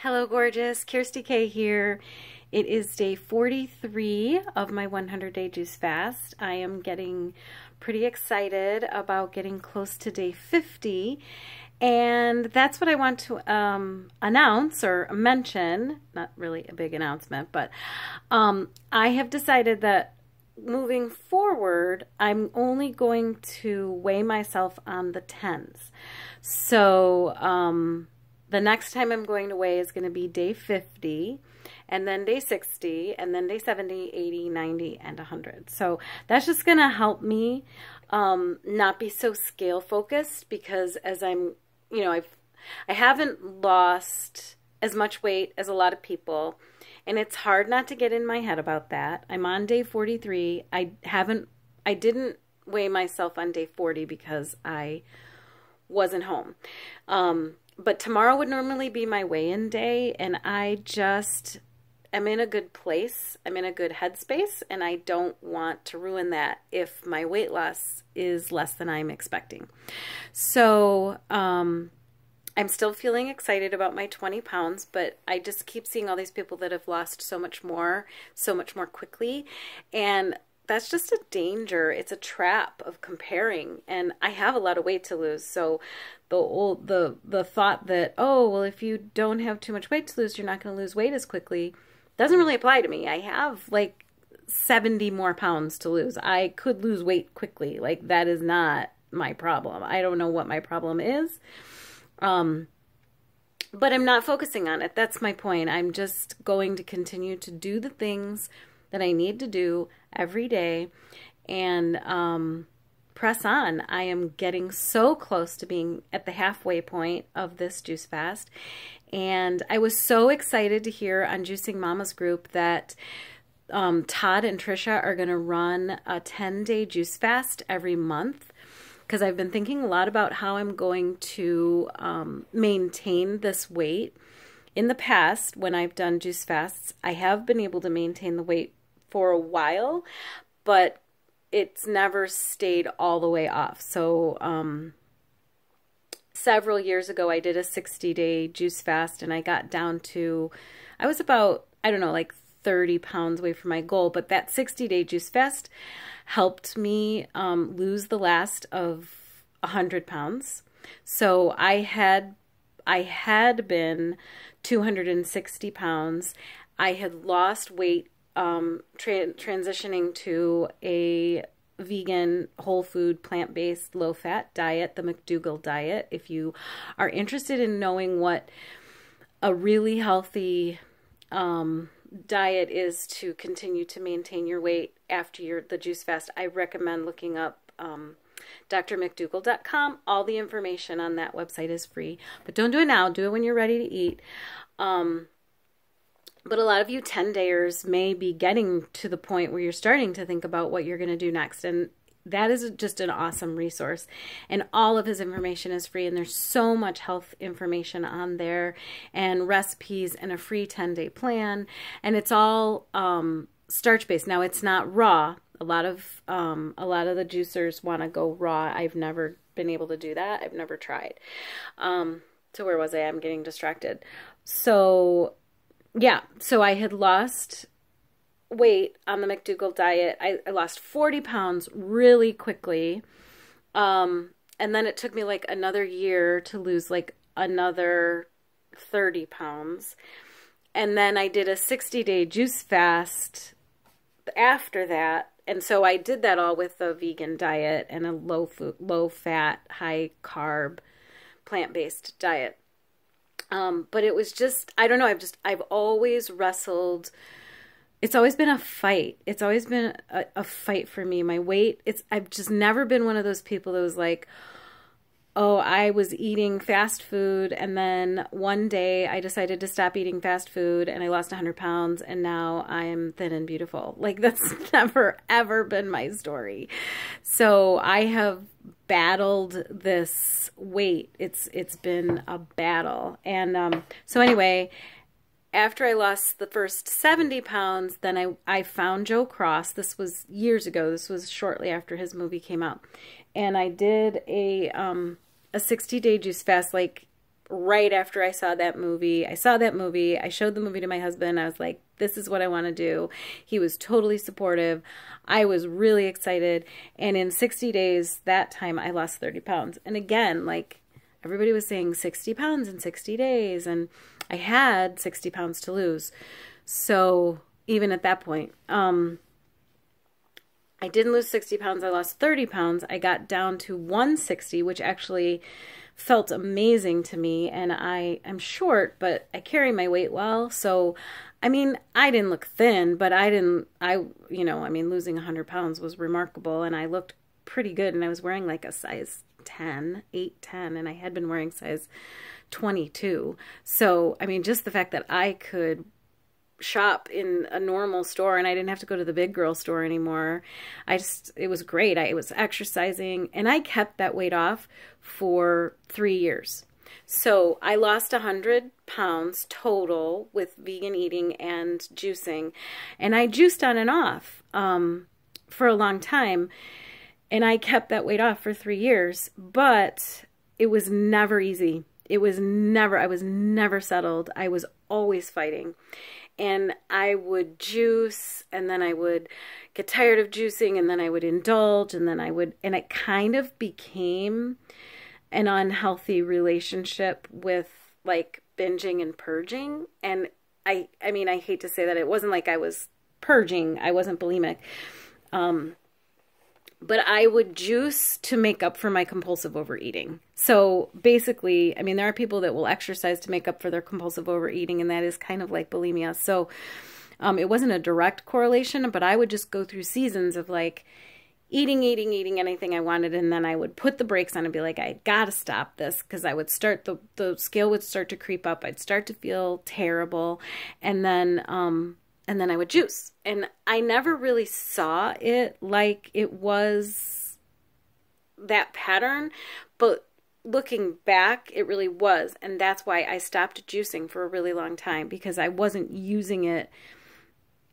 Hello, gorgeous. Kirsty K here. It is day 43 of my 100-day juice fast. I am getting pretty excited about getting close to day 50, and that's what I want to announce or mention. Not really a big announcement, but I have decided that moving forward, I'm only going to weigh myself on the 10s. So the next time I'm going to weigh is going to be day 50, and then day 60, and then day 70, 80, 90, and 100. So that's just going to help me not be so scale focused, because as I'm, I haven't lost as much weight as a lot of people, and it's hard not to get in my head about that. I'm on day 43. I didn't weigh myself on day 40 because I wasn't home. But tomorrow would normally be my weigh-in day, and I just am in a good place. I'm in a good headspace, and I don't want to ruin that if my weight loss is less than I'm expecting. So I'm still feeling excited about my 20 pounds, but I just keep seeing all these people that have lost so much more quickly, and that's just a danger. It's a trap of comparing, and I have a lot of weight to lose. So the thought that, oh, well, if you don't have too much weight to lose, you're not going to lose weight as quickly, doesn't really apply to me. I have like 70 more pounds to lose. I could lose weight quickly. Like, that is not my problem. I don't know what my problem is. But I'm not focusing on it. That's my point. I'm just going to continue to do the things that I need to do every day and press on. I am getting so close to being at the halfway point of this juice fast, and I was so excited to hear on Juicing Mama's group that Todd and Trisha are going to run a 10-day juice fast every month, because I've been thinking a lot about how I'm going to maintain this weight. In the past, when I've done juice fasts, I have been able to maintain the weight for a while, but it's never stayed all the way off. So several years ago, I did a 60-day juice fast, and I got down to, I was about, I don't know, like 30 pounds away from my goal, but that 60-day juice fast helped me lose the last of 100 pounds. So I had been 260 pounds. I had lost weight transitioning to a vegan, whole food, plant-based, low-fat diet, the McDougall diet. If you are interested in knowing what a really healthy diet is to continue to maintain your weight after the juice fast, I recommend looking up drmcdougall.com. All the information on that website is free, but don't do it now. Do it when you're ready to eat. But a lot of you 10-dayers may be getting to the point where you're starting to think about what you're going to do next, and that is just an awesome resource. And all of his information is free, and there's so much health information on there, and recipes, and a free 10-day plan, and it's all starch-based. Now, it's not raw. A lot of the juicers want to go raw. I've never been able to do that. I've never tried. So where was I? I'm getting distracted. So yeah, so I had lost weight on the McDougall diet. I lost 40 pounds really quickly. And then it took me like another year to lose like another 30 pounds. And then I did a 60-day juice fast after that. And so I did that all with a vegan diet and a low-fat, high-carb, plant-based diet. But it was just, I don't know, I've always wrestled. It's always been a fight. It's always been a fight for me. My weight, I've just never been one of those people that was like, oh, I was eating fast food, and then one day I decided to stop eating fast food, and I lost 100 pounds, and now I'm thin and beautiful. Like, that's never, ever been my story. So I have battled this weight. It's been a battle. And so anyway, after I lost the first 70 pounds, then I found Joe Cross. This was years ago. This was shortly after his movie came out. And I did a 60-day juice fast, like right after I saw that movie. I saw that movie. I showed the movie to my husband. I was like, this is what I want to do. He was totally supportive. I was really excited. And in 60 days, that time, I lost 30 pounds. And again, like everybody was saying 60 pounds in 60 days. And I had 60 pounds to lose. So even at that point, I didn't lose 60 pounds. I lost 30 pounds. I got down to 160, which actually felt amazing to me. And I'm short, but I carry my weight well. So, I mean, I didn't look thin, but losing 100 pounds was remarkable. And I looked pretty good. And I was wearing like a size 10, 8, 10. And I had been wearing size 22. So, I mean, just the fact that I could shop in a normal store and I didn't have to go to the big girl store anymore. It was great. I was exercising and I kept that weight off for 3 years. So I lost 100 pounds total with vegan eating and juicing. And I juiced on and off for a long time. And I kept that weight off for 3 years, but it was never easy. I was never settled. I was always fighting. And I would juice, and then I would get tired of juicing, and then I would indulge, and it kind of became an unhealthy relationship with like binging and purging. And I mean, I hate to say that it wasn't like I was purging. I wasn't bulimic. But I would juice to make up for my compulsive overeating. So basically, I mean, there are people that will exercise to make up for their compulsive overeating, and that is kind of like bulimia. So it wasn't a direct correlation, but I would just go through seasons of like eating anything I wanted, and then I would put the brakes on and be like, I gotta stop this, because I would start, the scale would start to creep up. I'd start to feel terrible, and then I would juice. And I never really saw it like it was that pattern, but looking back, it really was. And that's why I stopped juicing for a really long time, because I wasn't using it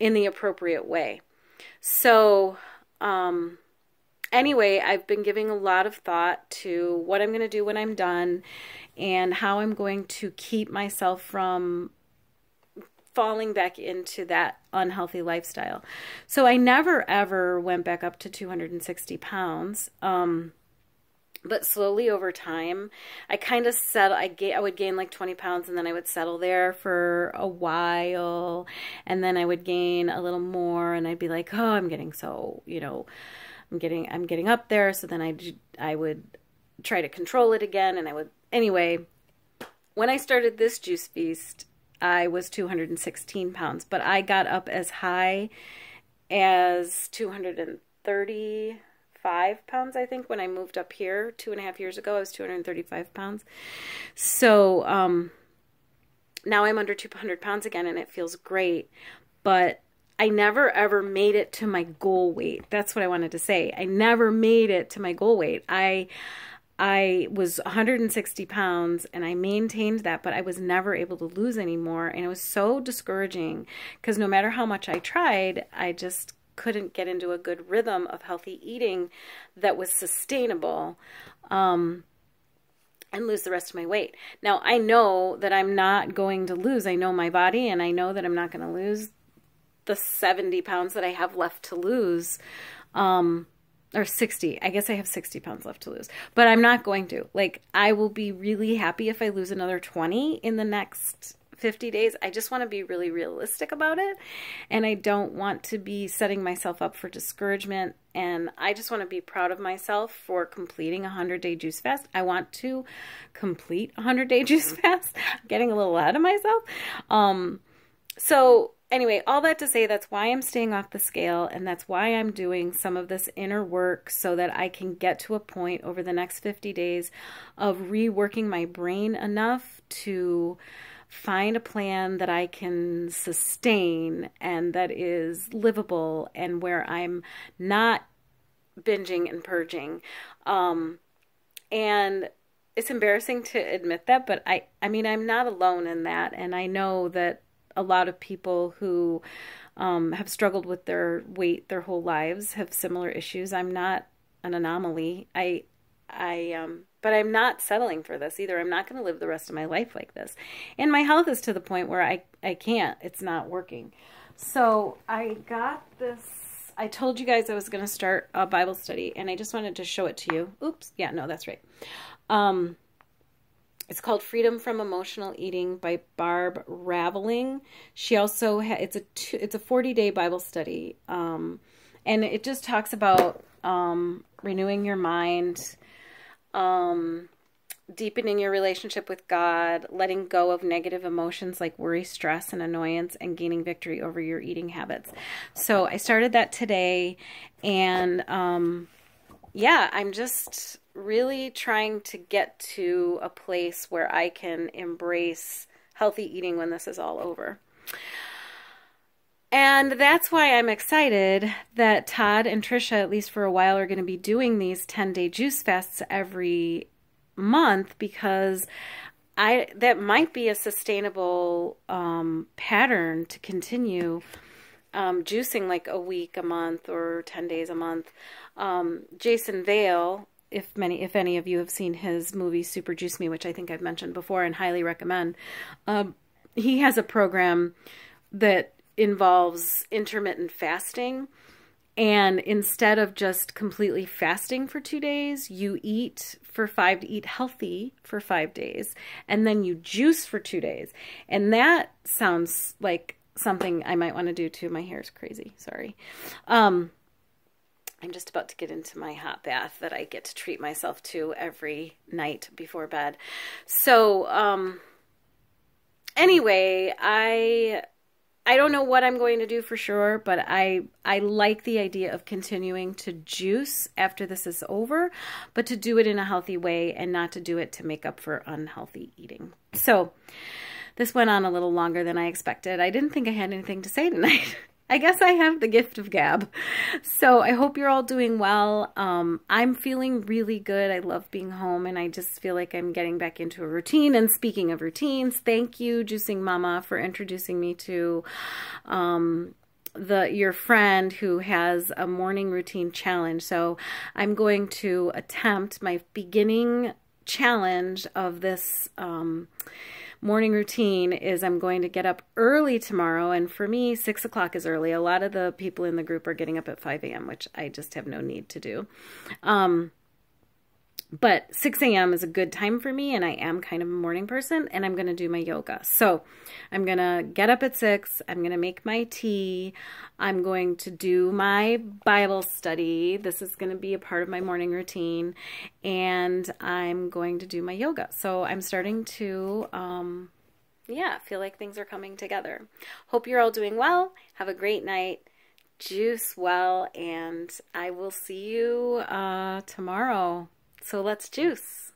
in the appropriate way. So, anyway, I've been giving a lot of thought to what I'm going to do when I'm done and how I'm going to keep myself from falling back into that unhealthy lifestyle. So I never ever went back up to 260 pounds. But slowly over time, I kind of settled. I would gain like 20 pounds, and then I would settle there for a while, and then I would gain a little more, and I'd be like, oh, I'm getting so, I'm getting up there. So then I would try to control it again, and anyway, when I started this juice feast, I was 216 pounds, but I got up as high as 235 pounds, I think, when I moved up here 2.5 years ago. I was 235 pounds. So now I'm under 200 pounds again, and it feels great, but I never ever made it to my goal weight. That's what I wanted to say. I never made it to my goal weight. I was 160 pounds and I maintained that, but I was never able to lose anymore. And it was so discouraging, because no matter how much I tried, I just couldn't get into a good rhythm of healthy eating that was sustainable, and lose the rest of my weight. Now, I know that I'm not going to lose. I know my body, and I know that I'm not going to lose the 70 pounds that I have left to lose. Or 60. I guess I have 60 pounds left to lose, but I'm not going to. Like, I will be really happy if I lose another 20 in the next 50 days. I just want to be really realistic about it. And I don't want to be setting myself up for discouragement. And I just want to be proud of myself for completing a 100-day juice fast. I want to complete a 100-day juice fast. I'm getting a little ahead of myself. So anyway, all that to say, that's why I'm staying off the scale, and that's why I'm doing some of this inner work, so that I can get to a point over the next 50 days of reworking my brain enough to find a plan that I can sustain and that is livable, and where I'm not binging and purging. And it's embarrassing to admit that, but I mean, I'm not alone in that. And I know that a lot of people who have struggled with their weight their whole lives have similar issues. I'm not an anomaly. I But I'm not settling for this either. I'm not going to live the rest of my life like this. And my health is to the point where I can't. It's not working. So I got this. I told you guys I was going to start a Bible study, and I just wanted to show it to you. Oops. Yeah, no, that's right. It's called Freedom from Emotional Eating by Barb Raveling. She also it's a 40-day Bible study, and it just talks about renewing your mind, deepening your relationship with God, letting go of negative emotions like worry, stress, and annoyance, and gaining victory over your eating habits. So I started that today, and yeah, I'm just really trying to get to a place where I can embrace healthy eating when this is all over. And that's why I'm excited that Todd and Trisha, at least for a while, are going to be doing these 10-day juice fasts every month, because that might be a sustainable pattern to continue juicing like a week a month or 10 days a month. Jason Vale, if any of you have seen his movie Super Juice Me, which I think I've mentioned before and highly recommend, he has a program that involves intermittent fasting. And instead of just completely fasting for 2 days, you eat healthy for 5 days, and then you juice for 2 days. And that sounds like something I might want to do too. My hair is crazy. Sorry. I'm just about to get into my hot bath that I get to treat myself to every night before bed. So, anyway, I don't know what I'm going to do for sure, but I like the idea of continuing to juice after this is over, but to do it in a healthy way and not to do it to make up for unhealthy eating. So this went on a little longer than I expected. I didn't think I had anything to say tonight. I guess I have the gift of gab. So I hope you're all doing well. I'm feeling really good. I love being home, and I just feel like I'm getting back into a routine. And speaking of routines, thank you, Juicing Mama, for introducing me to your friend who has a morning routine challenge. So I'm going to attempt my beginning challenge of this morning routine is I'm going to get up early tomorrow, and for me 6 o'clock is early. A lot of the people in the group are getting up at 5 a.m., which I just have no need to do. But 6 a.m. is a good time for me, and I am kind of a morning person, and I'm going to do my yoga. So I'm going to get up at 6. I'm going to make my tea. I'm going to do my Bible study. This is going to be a part of my morning routine, and I'm going to do my yoga. So I'm starting to, yeah, feel like things are coming together. Hope you're all doing well. Have a great night. Juice well, and I will see you tomorrow. So let's juice.